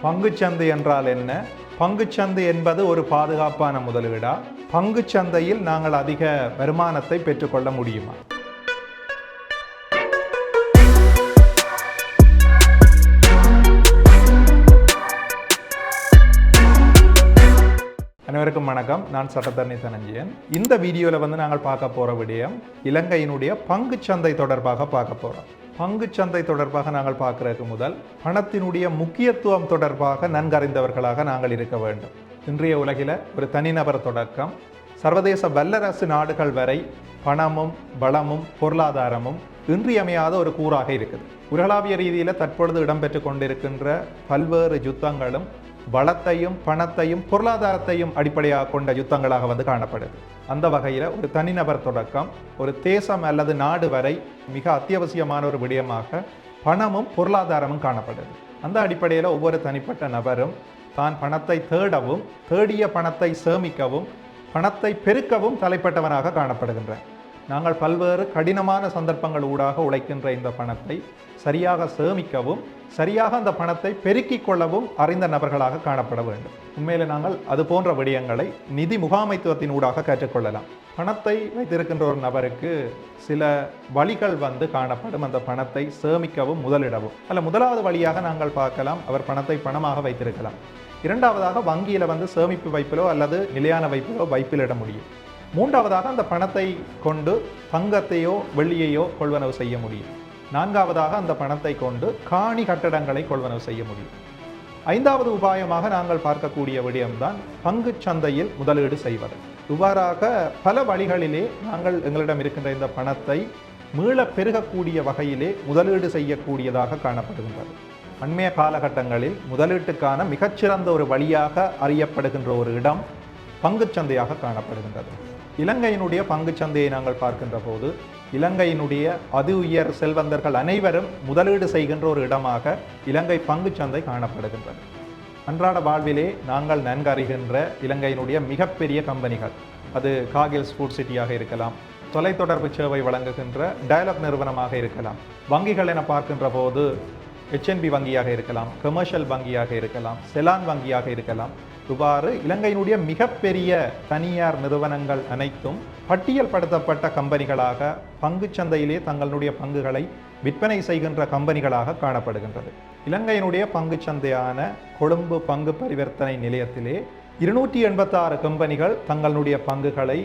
பங்குச்சந்தை என்றால் என்ன? பங்குச்சந்தை என்பது ஒரு பாதுகாப்பான முதலீடா? பங்குச்சந்தையில் நாங்கள் அதிக வருமானத்தை பெற்றுக்கொள்ள முடியுமா? அனைவருக்கும் வணக்கம். நான் சட்டத்தரணி தனஞ்சயன். இந்த வீடியோவில் நாங்கள் பார்க்க போகிற விடயம் இலங்கையினுடைய பங்குச்சந்தை தொடர்பாக பார்க்க போகிறோம். பங்குச்சந்தை தொடர்பாக நாங்கள் பார்க்கறதுக்கு முதல் பணத்தினுடைய முக்கியத்துவம் தொடர்பாக நன்கறிந்தவர்களாக நாங்கள் இருக்க வேண்டும். இன்றைய உலகில் ஒரு தனிநபர் தொடக்கம் சர்வதேச வல்லரசு நாடுகள் வரை பணமும் வளமும் பொருளாதாரமும் இன்றியமையாத ஒரு கூறாக இருக்குது. உலகளாவிய ரீதியில் தற்பொழுது இடம்பெற்று கொண்டிருக்கின்ற பல்வேறு யுத்தங்களும் வளத்தையும் பணத்தையும் பொருளாதாரத்தையும் அடிப்படையாக கொண்ட யுத்தங்களாக காணப்படுது. அந்த வகையில் ஒரு தனிநபர் தொடக்கம் ஒரு தேசம் அல்லது நாடு வரை மிக அத்தியாவசியமான ஒரு விடயமாக பணமும் பொருளாதாரமும் காணப்படுது. அந்த அடிப்படையில் ஒவ்வொரு தனிப்பட்ட நபரும் தான் பணத்தை தேடவும் தேடிய பணத்தை சேமிக்கவும் பணத்தை பெருக்கவும் தலைப்பட்டவனாக காணப்படுகின்றார். நாங்கள் பல்வேறு கடினமான சந்தர்ப்பங்கள் ஊடாக உழைக்கின்ற இந்த பணத்தை சரியாக சேமிக்கவும் சரியாக அந்த பணத்தை பெருக்கிக் கொள்ளவும் அறிந்த நபர்களாக காணப்பட வேண்டும். உண்மையில் நாங்கள் அது போன்ற விடயங்களை நிதி முகாமைத்துவத்தின் ஊடாக கற்றுக்கொள்ளலாம். பணத்தை வைத்திருக்கின்ற ஒரு நபருக்கு சில வழிகள் காணப்படும். அந்த பணத்தை சேமிக்கவும் முதலிடவும் முதலாவது வழியாக நாங்கள் பார்க்கலாம், அவர் பணத்தை பணமாக வைத்திருக்கலாம். இரண்டாவதாக வங்கியில் சேமிப்பு வைப்பிலோ அல்லது நிலையான வைப்பிலோ வைப்பிலிட முடியும். மூன்றாவதாக அந்த பணத்தை கொண்டு தங்கத்தையோ வெள்ளியையோ கொள்வனவு செய்ய முடியும். நான்காவதாக அந்த பணத்தை கொண்டு காணி கட்டடங்களை கொள்வனவு செய்ய முடியும். ஐந்தாவது உபாயமாக நாங்கள் பார்க்கக்கூடிய விடயம்தான் பங்கு சந்தையில் முதலீடு செய்வது. இவ்வாறாக பல வழிகளிலே நாங்கள் எங்களிடம் இருக்கின்ற இந்த பணத்தை மீள பெருகக்கூடிய வகையிலே முதலீடு செய்யக்கூடியதாக காணப்படுகின்றது. அண்மைய காலகட்டங்களில் முதலீட்டுக்கான மிகச்சிறந்த ஒரு வழியாக அறியப்படுகின்ற ஒரு இடம் பங்குச்சந்தையாக காணப்படுகின்றது. இலங்கையினுடைய பங்குச்சந்தையை நாங்கள் பார்க்கின்ற போது இலங்கையினுடைய அதி உயர் செல்வந்தர்கள் அனைவரும் முதலீடு செய்கின்ற ஒரு இடமாக இலங்கை பங்குச்சந்தை காணப்படுகின்றது. அன்றாட வாழ்விலே நாங்கள் நன்கு அறிகின்ற இலங்கையினுடைய மிகப்பெரிய கம்பெனிகள், அது காகில்ஸ் ஃபுட் சிட்டியாக இருக்கலாம், தொலைத்தொடர்பு சேவை வழங்குகின்ற டயலாக் நிறுவனமாக இருக்கலாம், வங்கிகள் என பார்க்கின்ற போது HNB வங்கியாக இருக்கலாம், கமர்ஷியல் வங்கியாக இருக்கலாம், செலான் வங்கியாக இருக்கலாம். இவ்வாறு இலங்கையினுடைய மிகப்பெரிய தனியார் நிறுவனங்கள் அனைத்தும் பட்டியல் படுத்தப்பட்ட கம்பெனிகளாக பங்குச்சந்தையிலே தங்களுடைய பங்குகளை விற்பனை செய்கின்ற கம்பெனிகளாக காணப்படுகின்றது. இலங்கையினுடைய பங்குச்சந்தையான கொழும்பு பங்கு பரிவர்த்தனை நிலையத்திலே 286 கம்பெனிகள் தங்களுடைய பங்குகளை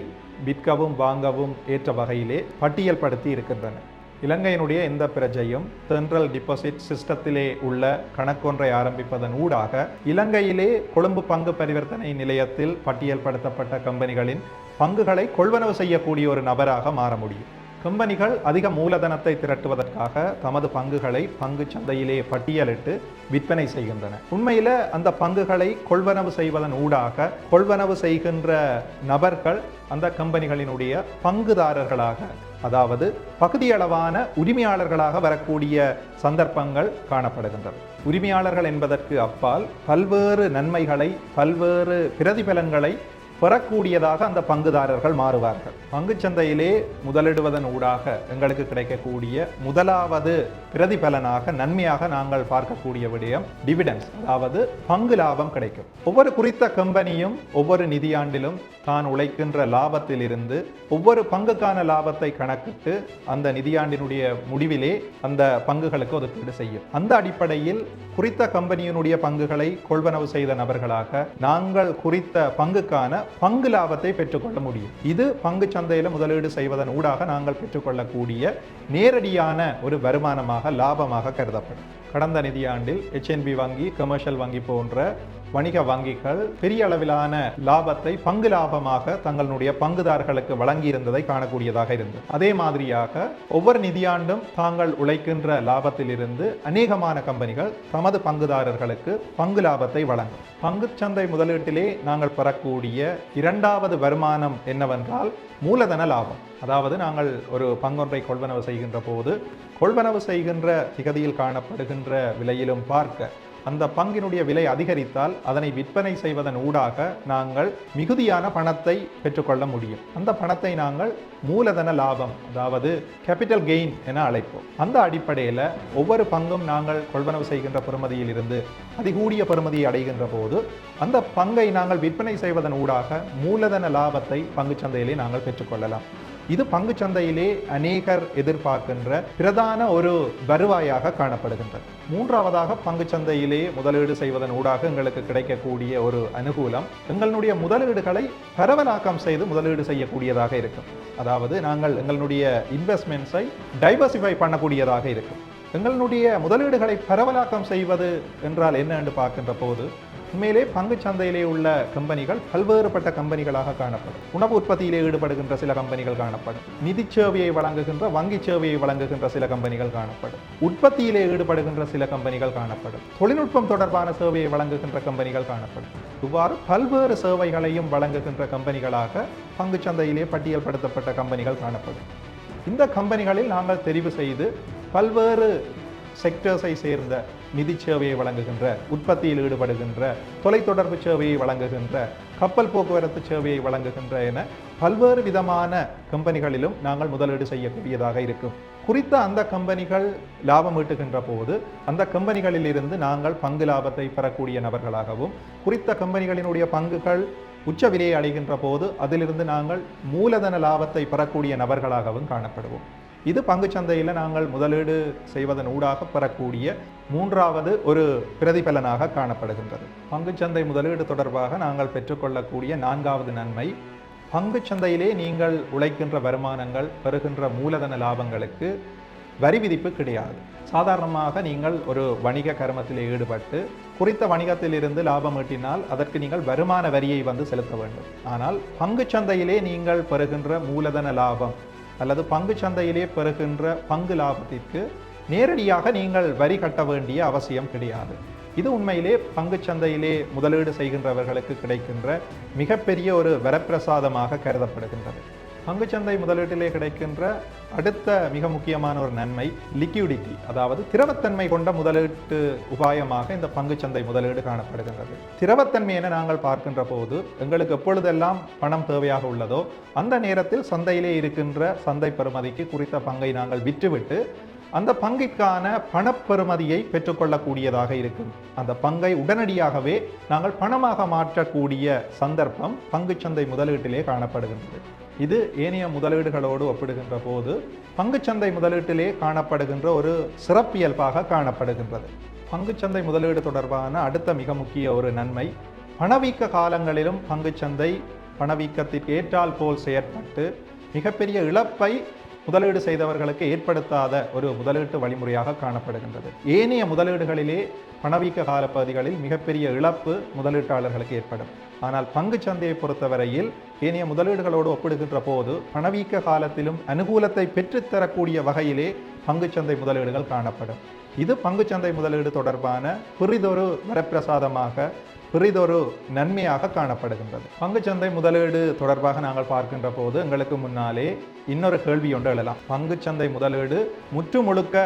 விற்கவும் வாங்கவும் ஏற்ற வகையிலே பட்டியல் படுத்தி இருக்கின்றன. இலங்கையினுடைய எந்த பிரஜையும் சென்ட்ரல் டிபாசிட் சிஸ்டத்திலே உள்ள கணக்கொன்றை ஆரம்பிப்பதன் ஊடாக இலங்கையிலே கொழும்பு பங்கு பரிவர்த்தனை நிலையத்தில் பட்டியல்படுத்தப்பட்ட கம்பெனிகளின் பங்குகளை கொள்வனவு செய்யக்கூடிய ஒரு நபராக மாற முடியும். கம்பெனிகள் அதிக மூலதனத்தை திரட்டுவதற்காக தமது பங்குகளை பங்கு சந்தையிலே பட்டியலிட்டு விற்பனை செய்கின்றன. உண்மையில் அந்த பங்குகளை கொள்வனவு செய்வதன் ஊடாக கொள்வனவு செய்கின்ற நபர்கள் அந்த கம்பெனிகளினுடைய பங்குதாரர்களாக, அதாவது பகுதியளவான உரிமையாளர்களாக வரக்கூடிய சந்தர்ப்பங்கள் காணப்படுகின்றன. உரிமையாளர்கள் என்பதற்கு அப்பால் பல்வேறு நன்மைகளை பல்வேறு பிரதிபலன்களை பெறக்கூடியதாக அந்த பங்குதாரர்கள் மாறுவார்கள். பங்குச்சந்தையிலே முதலிடுவதன் ஊடாக எங்களுக்கு கிடைக்கக்கூடிய முதலாவது பிரதிபலனாக நன்மையாக நாங்கள் பார்க்கக்கூடிய விடயம் டிவிடெண்ட்ஸ், அதாவது பங்கு லாபம் கிடைக்கும். ஒவ்வொரு குறித்த கம்பெனியும் ஒவ்வொரு நிதியாண்டிலும் தான் உழைக்கின்ற லாபத்தில் இருந்து ஒவ்வொரு பங்குக்கான லாபத்தை கணக்கிட்டு அந்த நிதியாண்டினுடைய முடிவிலே அந்த பங்குகளுக்கு ஒதுக்கீடு செய்யும். அந்த அடிப்படையில் குறித்த கம்பெனியினுடைய பங்குகளை கொள்வனவு செய்த நபர்களாக நாங்கள் குறித்த பங்குக்கான பங்கு லாபத்தை பெற்றுக்கொள்ள முடியும். இது பங்கு சந்தையில முதலீடு செய்வதன் ஊடாக நாங்கள் பெற்றுக்கொள்ளக்கூடிய நேரடியான ஒரு வருமானமாக லாபமாக கருதப்படும். கடந்த நிதியாண்டில் HNB வங்கி, கமர்ஷியல் வங்கி போன்ற வணிக வங்கிகள் பெரிய அளவிலான லாபத்தை பங்கு லாபமாக தங்களுடைய பங்குதாரர்களுக்கு வழங்கியிருந்ததை காணக்கூடியதாக இருந்தது. அதே மாதிரியாக ஒவ்வொரு நிதியாண்டும் தாங்கள் உழைக்கின்ற லாபத்திலிருந்து அநேகமான கம்பெனிகள் தமது பங்குதாரர்களுக்கு பங்கு லாபத்தை வழங்கும். பங்குச்சந்தை முதலீட்டிலே நாங்கள் பெறக்கூடிய இரண்டாவது வருமானம் என்னவென்றால் மூலதன லாபம். அதாவது நாங்கள் ஒரு பங்கொன்றை கொள்வனவு செய்கின்ற போது கொள்வனவு செய்கின்ற திகதியில் காணப்படுகின்ற விலையிலும் பார்க்க அந்த பங்கினுடைய விலை அதிகரித்தால் அதனை விற்பனை செய்வதன் ஊடாக நாங்கள் மிகுதியான பணத்தை பெற்றுக்கொள்ள முடியும். அந்த பணத்தை நாங்கள் மூலதன லாபம், அதாவது கேபிட்டல் கெயின் என அழைப்போம். அந்த அடிப்படையில் ஒவ்வொரு பங்கும் நாங்கள் கொள்வனவு செய்கின்ற பெறுமதியில் இருந்து அதிகூடிய பெறுமதியை அடைகின்ற போது அந்த பங்கை நாங்கள் விற்பனை செய்வதன் ஊடாக மூலதன லாபத்தை பங்குச்சந்தையிலே நாங்கள் பெற்றுக்கொள்ளலாம். இது பங்குச்சந்தையிலே அநேகர் எதிர்பார்க்கின்ற பிரதான ஒரு வருவாயாக காணப்படுகின்றது. மூன்றாவதாக பங்குச்சந்தையிலே முதலீடு செய்வதன் ஊடாக எங்களுக்கு கிடைக்கக்கூடிய ஒரு அனுகூலம், எங்களுடைய முதலீடுகளை பரவலாக்கம் செய்து முதலீடு செய்யக்கூடியதாக இருக்கும். அதாவது நாங்கள் எங்களுடைய இன்வெஸ்ட்மெண்ட்ஸை டைவர்சிஃபை பண்ணக்கூடியதாக இருக்கும். எங்களுடைய முதலீடுகளை பரவலாக்கம் செய்வது என்றால் என்ன என்று பார்க்கின்ற போது உண்மையிலே பங்கு சந்தையிலே உள்ள கம்பெனிகள் பல்வேறுபட்ட கம்பெனிகளாக காணப்படும். உணவு உற்பத்தியிலே ஈடுபடுகின்ற சில கம்பெனிகள் காணப்படும். நிதி சேவையை வழங்குகின்ற வங்கி சேவையை வழங்குகின்ற சில கம்பெனிகள் காணப்படும். உற்பத்தியிலே ஈடுபடுகின்ற சில கம்பெனிகள் காணப்படும். தொழில்நுட்பம் தொடர்பான சேவையை வழங்குகின்ற கம்பெனிகள் காணப்படும். இவ்வாறு பல்வேறு சேவைகளையும் வழங்குகின்ற கம்பெனிகளாக பங்கு சந்தையிலே பட்டியல்படுத்தப்பட்ட கம்பெனிகள் காணப்படும். இந்த கம்பெனிகளில் நாங்கள் தெரிவு செய்து பல்வேறு செக்டர்ஸை சேர்ந்த நிதி சேவையை வழங்குகின்ற, உற்பத்தியில் ஈடுபடுகின்ற, தொலைத்தொடர்பு சேவையை வழங்குகின்ற, கப்பல் போக்குவரத்து சேவையை வழங்குகின்ற என பல்வேறு விதமான கம்பெனிகளிலும் நாங்கள் முதலீடு செய்யக்கூடியதாக இருக்கும். குறித்த அந்த கம்பெனிகள் லாபம் ஈட்டுகின்ற போது அந்த கம்பெனிகளில் இருந்து நாங்கள் பங்கு லாபத்தை பெறக்கூடிய நபர்களாகவும், குறித்த கம்பெனிகளினுடைய பங்குகள் உச்ச விலையை அடைகின்ற போது அதிலிருந்து நாங்கள் மூலதன லாபத்தை பெறக்கூடிய நபர்களாகவும் காணப்படுவோம். இது பங்குச்சந்தையில் நாங்கள் முதலீடு செய்வதன் ஊடாக பெறக்கூடிய மூன்றாவது ஒரு பிரதிபலனாக காணப்படுகின்றது. பங்குச்சந்தை முதலீடு தொடர்பாக நாங்கள் பெற்றுக்கொள்ளக்கூடிய நான்காவது நன்மை, பங்குச்சந்தையிலே நீங்கள் உழைக்கின்ற வருமானங்கள், பெறுகின்ற மூலதன லாபங்களுக்கு வரி விதிப்பு கிடையாது. சாதாரணமாக நீங்கள் ஒரு வணிக கர்மத்திலே ஈடுபட்டு குறித்த வணிகத்திலிருந்து லாபம் ஈட்டினால் அதற்கு நீங்கள் வருமான வரியை செலுத்த வேண்டும். ஆனால் பங்குச்சந்தையிலே நீங்கள் பெறுகின்ற மூலதன லாபம் அல்லது பங்கு சந்தையிலே பெறுகின்ற பங்கு லாபத்திற்கு நேரடியாக நீங்கள் வரி கட்ட வேண்டிய அவசியம் கிடையாது. இது உண்மையிலே பங்கு சந்தையிலே முதலீடு செய்கின்றவர்களுக்கு கிடைக்கின்ற மிகப்பெரிய ஒரு வரப்பிரசாதமாக கருதப்படுகின்றது. பங்குச்சந்தை முதலீட்டிலே கிடைக்கின்ற அடுத்த மிக முக்கியமான ஒரு நன்மை லிக்விடிட்டி, அதாவது திரவத்தன்மை கொண்ட முதலீட்டு உபாயமாக இந்த பங்குச்சந்தை முதலீடு காணப்படுகின்றது. திரவத்தன்மை என நாங்கள் பார்க்கின்ற போது எங்களுக்கு எப்பொழுதெல்லாம் பணம் தேவையாக உள்ளதோ அந்த நேரத்தில் சந்தையிலே இருக்கின்ற சந்தை பெறுமதிக்கு குறித்த பங்கை நாங்கள் விற்றுவிட்டு அந்த பங்கிற்கான பணப்பெறுமதியை பெற்றுக்கொள்ளக்கூடியதாக இருக்கும். அந்த பங்கை உடனடியாகவே நாங்கள் பணமாக மாற்றக்கூடிய சந்தர்ப்பம் பங்குச்சந்தை முதலீட்டிலே காணப்படுகின்றது. இது ஏனைய முதலீடுகளோடு ஒப்பிடுகின்ற போது பங்குச்சந்தை முதலீட்டிலே காணப்படுகின்ற ஒரு சிறப்பியல்பாக காணப்படுகின்றது. பங்குச்சந்தை முதலீடு தொடர்பான அடுத்த மிக முக்கிய ஒரு நன்மை, பணவீக்க காலங்களிலும் பங்குச்சந்தை பணவீக்கத்திற்கு ஏற்றால் போல் செயற்பட்டு மிகப்பெரிய இழப்பை முதலீடு செய்தவர்களுக்கு ஏற்படுத்தாத ஒரு முதலீட்டு வழிமுறையாக காணப்படுகின்றது. ஏனைய முதலீடுகளிலே பணவீக்க காலப்பகுதிகளில் மிகப்பெரிய இழப்பு முதலீட்டாளர்களுக்கு ஏற்படும். ஆனால் பங்கு சந்தையை பொறுத்தவரையில் ஏனைய முதலீடுகளோடு ஒப்பிடுகின்ற போது பணவீக்க காலத்திலும் அனுகூலத்தை பெற்றுத்தரக்கூடிய வகையிலே பங்குச்சந்தை முதலீடுகள் காணப்படும். இது பங்குச்சந்தை முதலீடு தொடர்பான பெரிதொரு வரப்பிரசாதமாக, பெரிதொரு நன்மையாக காணப்படுகின்றது. பங்குச்சந்தை முதலீடு தொடர்பாக நாங்கள் பார்க்கின்ற போது எங்களுக்கு முன்னாலே இன்னொரு கேள்வி ஒன்று எழலாம். பங்குச்சந்தை முதலீடு முற்று முழுக்க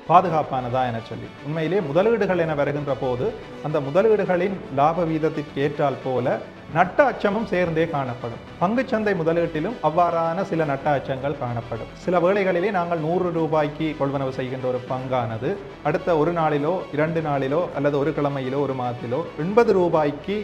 பாதுகாப்பானதா என சொல்லி. உண்மையிலே முதலீடுகள் என வருகின்ற போது அந்த முதலீடுகளின் லாப வீதத்திற்கு ஏற்றால் போல நட்ட அச்சமும் சேர்ந்தே காணப்படும். பங்குச்சந்தை முதலீட்டிலும் அவ்வாறான சில நட்ட அச்சங்கள் காணப்படும். சில வேளைகளிலே நாங்கள் 100 ரூபாய்க்கு கொள்வனவு செய்கின்ற ஒரு பங்கானது அடுத்த ஒரு நாளிலோ 2 நாளிலோ அல்லது ஒரு கிழமையிலோ ஒரு மாதத்திலோ 80 ரூபாய்க்கு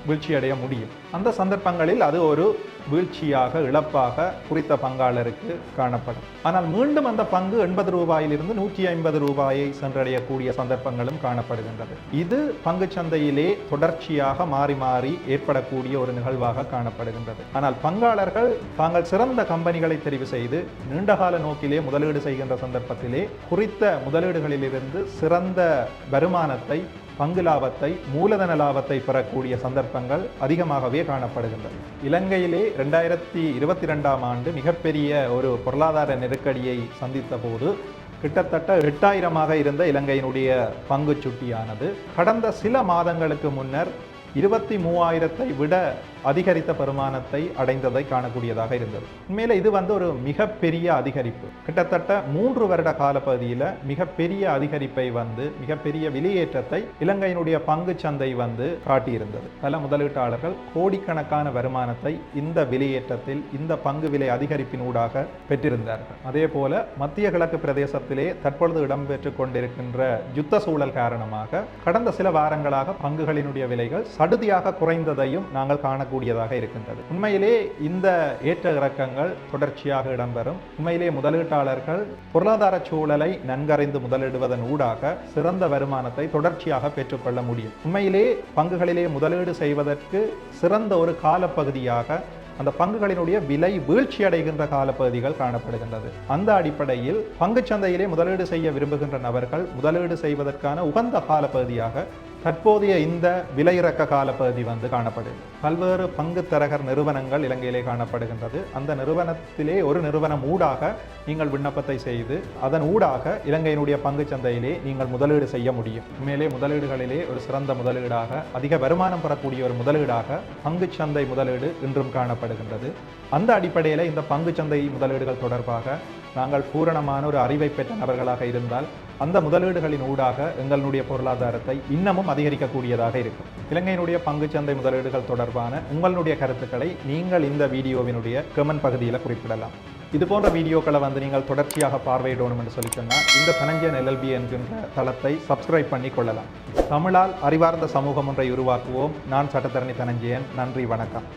வீழ்ச்சியடைய முடியும். அந்த சந்தர்ப்பங்களில் அது ஒரு வீழ்ச்சியாக, இழப்பாக குறித்த பங்காளருக்கு காணப்படும். ஆனால் மீண்டும் அந்த பங்கு 80 ரூபாயிலிருந்து 150 ரூபாயை சென்றடையக்கூடிய சந்தர்ப்பங்களும் காணப்படுகின்றது. இது பங்கு சந்தையிலே தொடர்ச்சியாக மாறி மாறி ஏற்படக்கூடிய ஒரு நிகழ்வாக காணப்படுகின்றது. ஆனால் பங்காளர்கள் தாங்கள் சிறந்த கம்பெனிகளை தெரிவு செய்து நீண்டகால நோக்கிலே முதலீடு செய்கின்ற சந்தர்ப்பத்திலே குறித்த முதலீடுகளிலிருந்து சிறந்த வருமானத்தை, பங்கு லாபத்தை, மூலதன லாபத்தை பெறக்கூடிய சந்தர்ப்பங்கள் அதிகமாகவே காணப்படுகின்றன. இலங்கையிலே 2022ஆம் ஆண்டு மிகப்பெரிய ஒரு பொருளாதார நெருக்கடியை சந்தித்த போது கிட்டத்தட்ட 8000ஆக இருந்த இலங்கையினுடைய பங்கு சுட்டியானது கடந்த சில மாதங்களுக்கு முன்னர் 23,000 விட அதிகரித்த பெருமானத்தை அடைந்ததை காணக்கூடியதாக இருந்தது. உண்மையில இது ஒரு மிகப்பெரிய அதிகரிப்பு. கிட்டத்தட்ட 3 வருட காலப்பகுதியில் மிகப்பெரிய அதிகரிப்பை மிகப்பெரிய வெளியேற்றத்தை இலங்கையினுடைய பங்கு சந்தை காட்டியிருந்தது. பல முதலீட்டாளர்கள் கோடிக்கணக்கான வருமானத்தை இந்த வெளியேற்றத்தில், இந்த பங்கு விலை அதிகரிப்பின் ஊடாக பெற்றிருந்தார்கள். அதே போல மத்திய கிழக்கு பிரதேசத்திலே தற்பொழுது இடம்பெற்றுக் கொண்டிருக்கின்ற யுத்த சூழல் காரணமாக கடந்த சில வாரங்களாக பங்குகளினுடைய விலைகள் சடுதியாக குறைந்ததையும் நாங்கள் காணக்கூடியதாக இருக்கின்றது. உண்மையிலே இந்த ஏற்ற இறக்கங்கள் தொடர்ச்சியாக இடம்பெறும். உண்மையிலே முதலீட்டாளர்கள் பொருளாதார சூழலை நன்கறிந்து முதலிடுவதன் ஊடாக சிறந்த வருமானத்தை தொடர்ச்சியாக பெற்றுக்கொள்ள முடியும். உண்மையிலே பங்குகளிலே முதலீடு செய்வதற்கு சிறந்த ஒரு காலப்பகுதியாக அந்த பங்குகளினுடைய விலை வீழ்ச்சி அடைகின்ற காலப்பகுதிகள் காணப்படுகின்றது. அந்த அடிப்படையில் பங்குச்சந்தையிலே முதலீடு செய்ய விரும்புகின்ற நபர்கள் முதலீடு செய்வதற்கான உகந்த காலப்பகுதியாக தற்போதைய இந்த விலையிறக்க காலப்பகுதி காணப்படுகிறது. பல்வேறு பங்கு தரகர் நிறுவனங்கள் இலங்கையிலே காணப்படுகின்றது. அந்த நிறுவனத்திலே ஒரு நிறுவனம் ஊடாக நீங்கள் விண்ணப்பத்தை செய்து அதன் ஊடாக இலங்கையினுடைய பங்கு சந்தையிலே நீங்கள் முதலீடு செய்ய முடியும். உண்மையிலே முதலீடுகளிலே ஒரு சிறந்த முதலீடாக, அதிக வருமானம் பெறக்கூடிய ஒரு முதலீடாக பங்கு சந்தை முதலீடு இன்றும் காணப்படுகின்றது. அந்த அடிப்படையில் இந்த பங்கு சந்தை முதலீடுகள் தொடர்பாக நாங்கள் பூரணமான ஒரு அறிவை பெற்ற நபர்களாக இருந்தால் அந்த முதலீடுகளின் ஊடாக எங்களுடைய பொருளாதாரத்தை இன்னமும் அதிகரிக்கக்கூடியதாக இருக்கும். இலங்கையினுடைய பங்குச்சந்தை முதலீடுகள் தொடர்பான உங்களுடைய கருத்துக்களை நீங்கள் இந்த வீடியோவினுடைய கமெண்ட் பகுதியில் குறிப்பிடலாம். இது போன்ற வீடியோக்களை நீங்கள் தொடர்ச்சியாக பார்வையிடணும் என்று சொல்லி சொன்னால் இந்த தனஞ்சயன் LLB என்கின்ற தளத்தை சப்ஸ்கிரைப் பண்ணி கொள்ளலாம். தமிழால் அறிவார்ந்த சமூகம் ஒன்றை உருவாக்குவோம். நான் சட்டத்தரணி தனஞ்சயன். நன்றி, வணக்கம்.